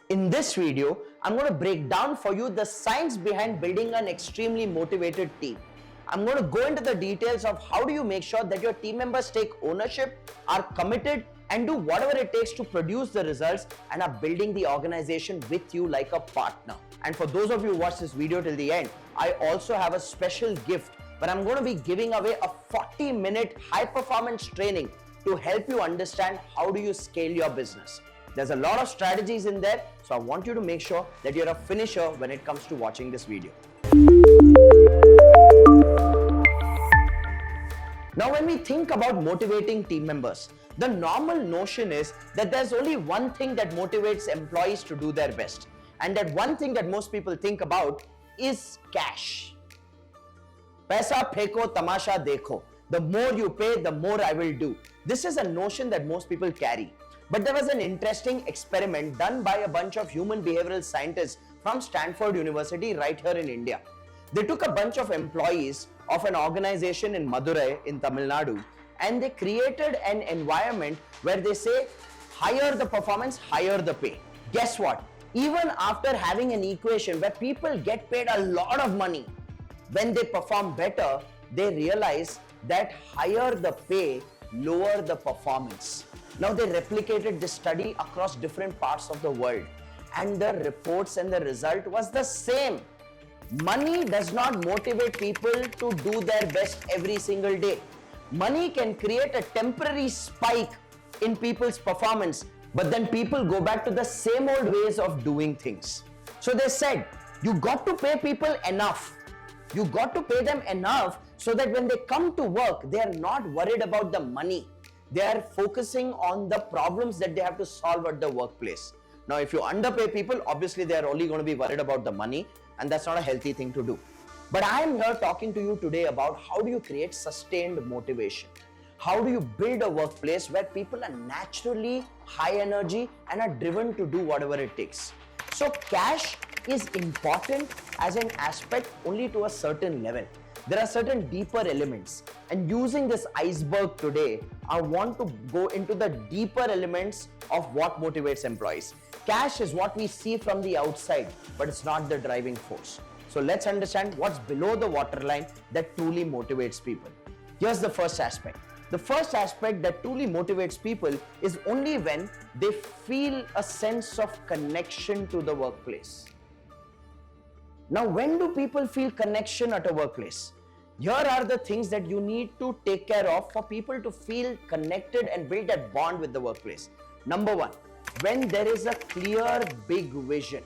In this video, I'm going to break down for you the science behind building an extremely motivated team. I'm going to go into the details of how do you make sure that your team members take ownership, are committed, and do whatever it takes to produce the results and are building the organization with you like a partner. And for those of you who watch this video till the end, I also have a special gift where I'm going to be giving away a 40-minute high-performance training to help you understand how do you scale your business. There's a lot of strategies in there, so I want you to make sure that you're a finisher when it comes to watching this video. Now, when we think about motivating team members, the normal notion is that there's only one thing that motivates employees to do their best. And that one thing that most people think about is cash. Paisa pheko, tamasha dekho. The more you pay, the more I will do. This is a notion that most people carry. But there was an interesting experiment done by a bunch of human behavioral scientists from Stanford University right here in India. They took a bunch of employees of an organization in Madurai in Tamil Nadu and they created an environment where they say, higher the performance, higher the pay. Guess what? Even after having an equation where people get paid a lot of money, when they perform better, they realize that higher the pay, lower the performance. Now they replicated this study across different parts of the world and the reports and the result was the same. Money does not motivate people to do their best every single day. Money can create a temporary spike in people's performance, but then people go back to the same old ways of doing things. So they said, you got to pay people enough. You got to pay them enough so that when they come to work, they are not worried about the money. They are focusing on the problems that they have to solve at the workplace. Now, if you underpay people, obviously they are only going to be worried about the money, and that's not a healthy thing to do. But I am here talking to you today about how do you create sustained motivation? How do you build a workplace where people are naturally high energy and are driven to do whatever it takes? So cash is important as an aspect only to a certain level. There are certain deeper elements, and using this iceberg today, I want to go into the deeper elements of what motivates employees. Cash is what we see from the outside, but it's not the driving force. So let's understand what's below the waterline that truly motivates people. Here's the first aspect. The first aspect that truly motivates people is only when they feel a sense of connection to the workplace. Now, when do people feel connection at a workplace? Here are the things that you need to take care of for people to feel connected and build that bond with the workplace. Number one, when there is a clear, big vision.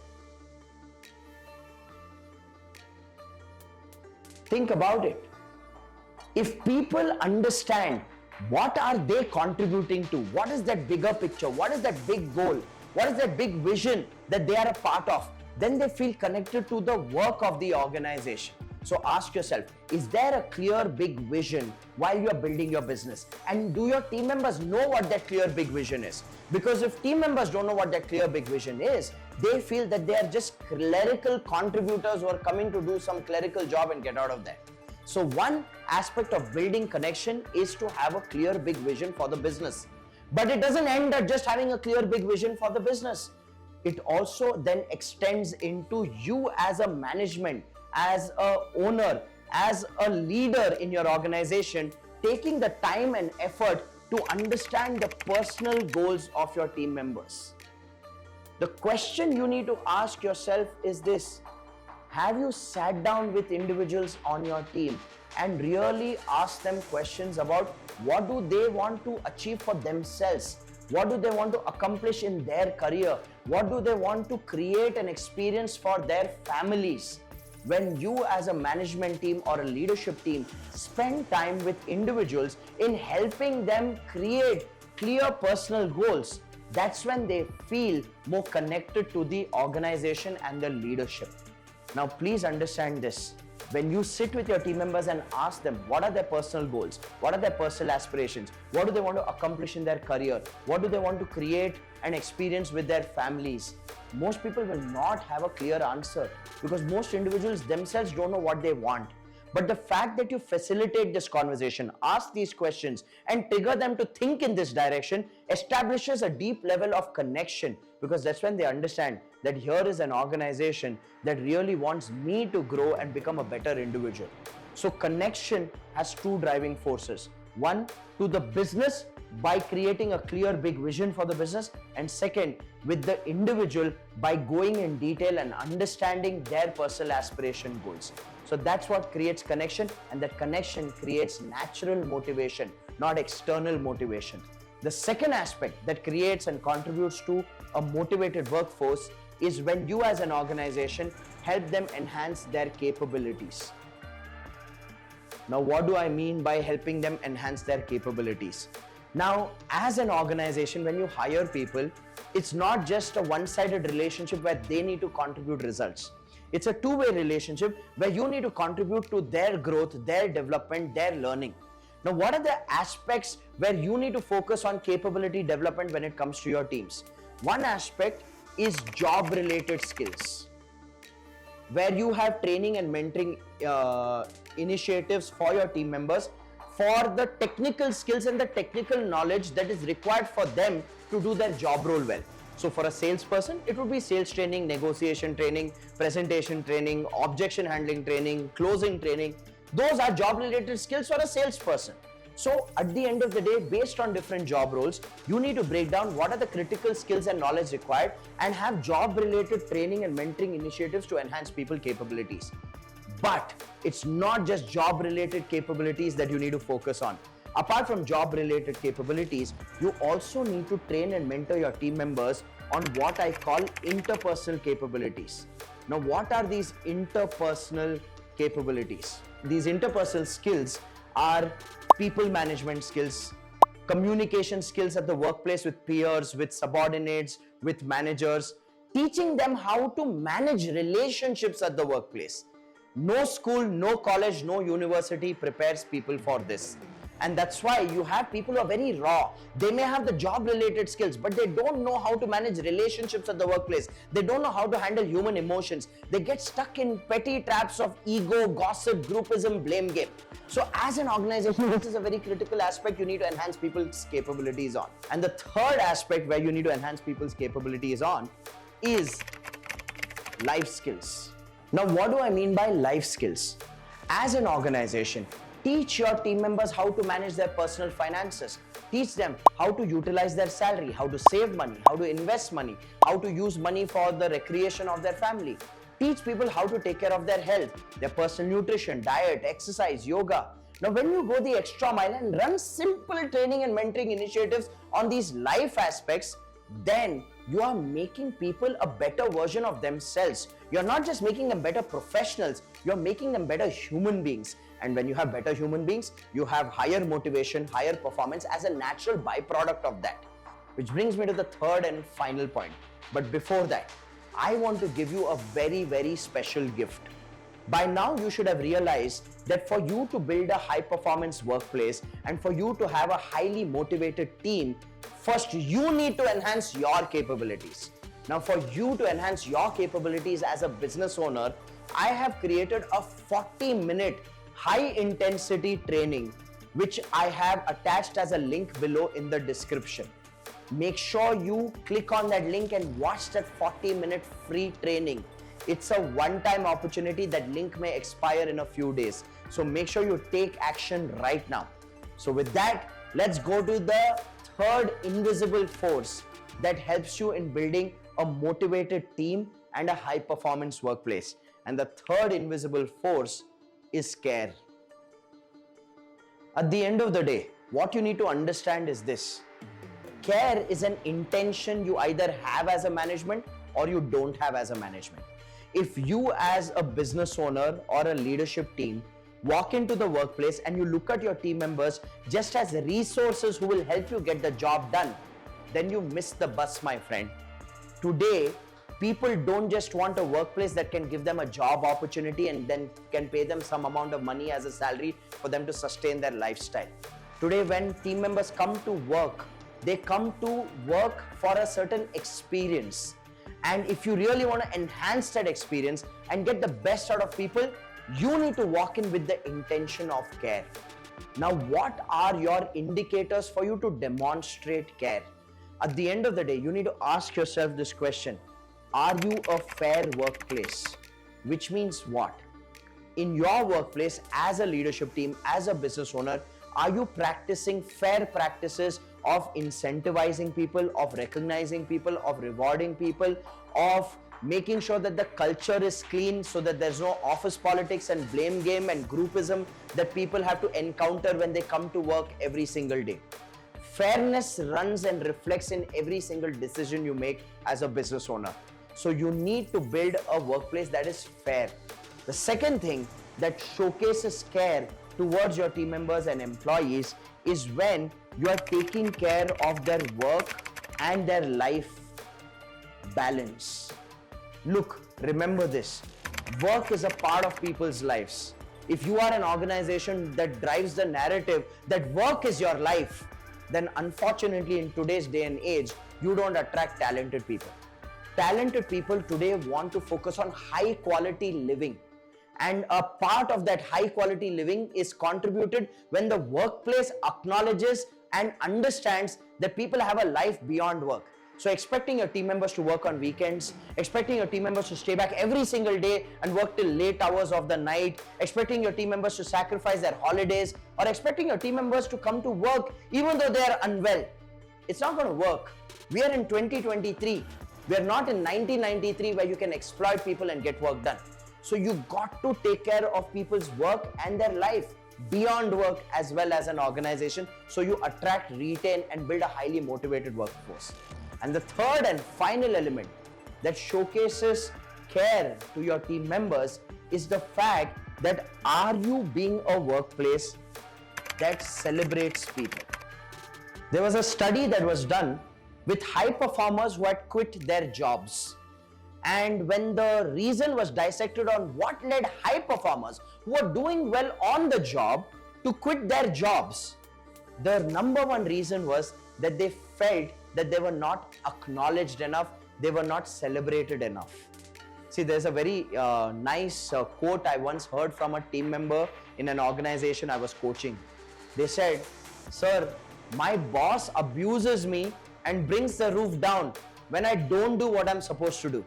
Think about it. If people understand what are they contributing to, what is that bigger picture, what is that big goal, what is that big vision that they are a part of, then they feel connected to the work of the organization. So ask yourself, is there a clear big vision while you are building your business? And do your team members know what that clear big vision is? Because if team members don't know what that clear big vision is, they feel that they are just clerical contributors who are coming to do some clerical job and get out of that. So one aspect of building connection is to have a clear big vision for the business. But it doesn't end at just having a clear big vision for the business. It also then extends into you as a management, as a owner, as a leader in your organization, taking the time and effort to understand the personal goals of your team members. The question you need to ask yourself is this: have you sat down with individuals on your team and really asked them questions about what do they want to achieve for themselves? What do they want to accomplish in their career? What do they want to create an experience for their families? When you as a management team or a leadership team spend time with individuals in helping them create clear personal goals, that's when they feel more connected to the organization and the leadership. Now, please understand this. When you sit with your team members and ask them what are their personal goals, what are their personal aspirations, what do they want to accomplish in their career, what do they want to create an experience with their families, most people will not have a clear answer because most individuals themselves don't know what they want. But the fact that you facilitate this conversation, ask these questions, and trigger them to think in this direction establishes a deep level of connection, because that's when they understand that here is an organization that really wants me to grow and become a better individual. So connection has two driving forces. One, to the business by creating a clear big vision for the business, and second, with the individual by going in detail and understanding their personal aspiration goals. So that's what creates connection, and that connection creates natural motivation, not external motivation. The second aspect that creates and contributes to a motivated workforce is when you as an organization help them enhance their capabilities. Now, what do I mean by helping them enhance their capabilities? Now, as an organization, when you hire people, it's not just a one-sided relationship where they need to contribute results. It's a two-way relationship where you need to contribute to their growth, their development, their learning. Now, what are the aspects where you need to focus on capability development when it comes to your teams? One aspect is job-related skills, where you have training and mentoring initiatives for your team members for the technical skills and the technical knowledge that is required for them to do their job role well. So for a salesperson, it would be sales training, negotiation training, presentation training, objection handling training, closing training. Those are job related skills for a salesperson. So at the end of the day, based on different job roles, you need to break down what are the critical skills and knowledge required and have job related training and mentoring initiatives to enhance people capabilities. But it's not just job related capabilities that you need to focus on. Apart from job related capabilities, you also need to train and mentor your team members on what I call interpersonal capabilities. Now, what are these interpersonal capabilities? These interpersonal skills are people management skills, communication skills at the workplace with peers, with subordinates, with managers, teaching them how to manage relationships at the workplace. No school, no college, no university prepares people for this. And that's why you have people who are very raw. They may have the job related skills, but they don't know how to manage relationships at the workplace. They don't know how to handle human emotions. They get stuck in petty traps of ego, gossip, groupism, blame game. So as an organization, this is a very critical aspect you need to enhance people's capabilities on. And the third aspect where you need to enhance people's capabilities on is life skills. Now, what do I mean by life skills? As an organization, teach your team members how to manage their personal finances. Teach them how to utilize their salary, how to save money, how to invest money, how to use money for the recreation of their family. Teach people how to take care of their health, their personal nutrition, diet, exercise, yoga. Now, when you go the extra mile and run simple training and mentoring initiatives on these life aspects, then you are making people a better version of themselves. You're not just making them better professionals, you're making them better human beings. And when you have better human beings, you have higher motivation, higher performance as a natural byproduct of that. Which brings me to the third and final point. But before that, I want to give you a very, very special gift. By now, you should have realized that for you to build a high performance workplace and for you to have a highly motivated team, first you need to enhance your capabilities. Now, for you to enhance your capabilities as a business owner, I have created a 40-minute high-intensity training, which I have attached as a link below in the description. Make sure you click on that link and watch that 40-minute free training. It's a one-time opportunity. That link may expire in a few days. So make sure you take action right now. So with that, let's go to the third invisible force that helps you in building a motivated team and a high-performance workplace. And the third invisible force is care. At the end of the day, what you need to understand is this. Care is an intention you either have as a management or you don't have as a management. If you as a business owner or a leadership team walk into the workplace and you look at your team members just as resources who will help you get the job done, then you miss the bus, my friend. Today, people don't just want a workplace that can give them a job opportunity and then can pay them some amount of money as a salary for them to sustain their lifestyle. Today, when team members come to work, they come to work for a certain experience. And if you really want to enhance that experience and get the best out of people, You need to walk in with the intention of care. Now, what are your indicators for you to demonstrate care? At the end of the day, you need to ask yourself this question: are you a fair workplace? Which means what? In your workplace, as a leadership team, as a business owner, are you practicing fair practices of incentivizing people, of recognizing people, of rewarding people, of making sure that the culture is clean so that there's no office politics and blame game and groupism that people have to encounter when they come to work every single day? Fairness runs and reflects in every single decision you make as a business owner. So you need to build a workplace that is fair. The second thing that showcases care towards your team members and employees is when you are taking care of their work and their life balance. Look, remember this: work is a part of people's lives. If you are an organization that drives the narrative that work is your life, then unfortunately in today's day and age, you don't attract talented people. Talented people today want to focus on high quality living. And a part of that high quality living is contributed when the workplace acknowledges and understands that people have a life beyond work. So expecting your team members to work on weekends, expecting your team members to stay back every single day and work till late hours of the night, expecting your team members to sacrifice their holidays, or expecting your team members to come to work even though they are unwell, it's not going to work. We are in 2023. We are not in 1993 where you can exploit people and get work done. So you got to take care of people's work and their life beyond work as well as an organization, so you attract, retain and build a highly motivated workforce. And the third and final element that showcases care to your team members is the fact that are you being a workplace that celebrates people? There was a study that was done with high performers who had quit their jobs. And when the reason was dissected on what led high performers who were doing well on the job to quit their jobs, the number one reason was that they felt that they were not acknowledged enough, they were not celebrated enough. See, there's a very nice quote I once heard from a team member in an organization I was coaching. They said, "Sir, my boss abuses me and brings the roof down when I don't do what I'm supposed to do.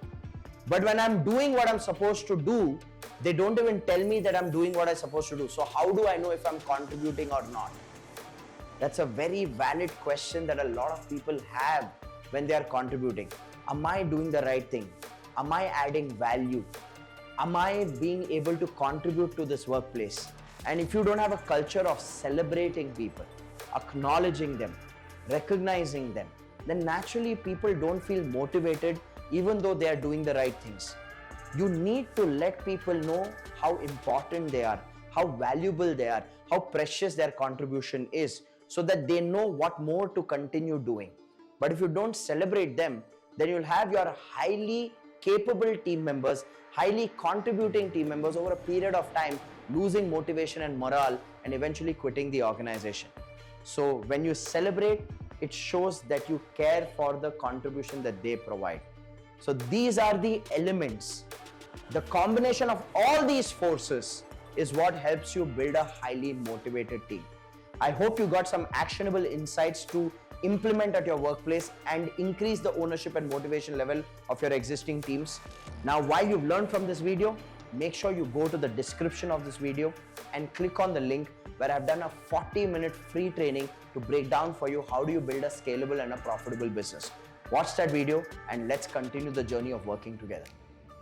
But when I'm doing what I'm supposed to do, they don't even tell me that I'm doing what I'm supposed to do. So how do I know if I'm contributing or not?" That's a very valid question that a lot of people have when they are contributing. Am I doing the right thing? Am I adding value? Am I being able to contribute to this workplace? And if you don't have a culture of celebrating people, acknowledging them, recognizing them, then naturally people don't feel motivated even though they are doing the right things. You need to let people know how important they are, how valuable they are, how precious their contribution is, so that they know what more to continue doing. But if you don't celebrate them, then you'll have your highly capable team members, highly contributing team members over a period of time losing motivation and morale and eventually quitting the organization. So when you celebrate, it shows that you care for the contribution that they provide. So these are the elements. The combination of all these forces is what helps you build a highly motivated team. I hope you got some actionable insights to implement at your workplace and increase the ownership and motivation level of your existing teams. Now, while you've learned from this video, make sure you go to the description of this video and click on the link where I've done a 40-minute free training to break down for you how do you build a scalable and a profitable business. Watch that video and let's continue the journey of working together.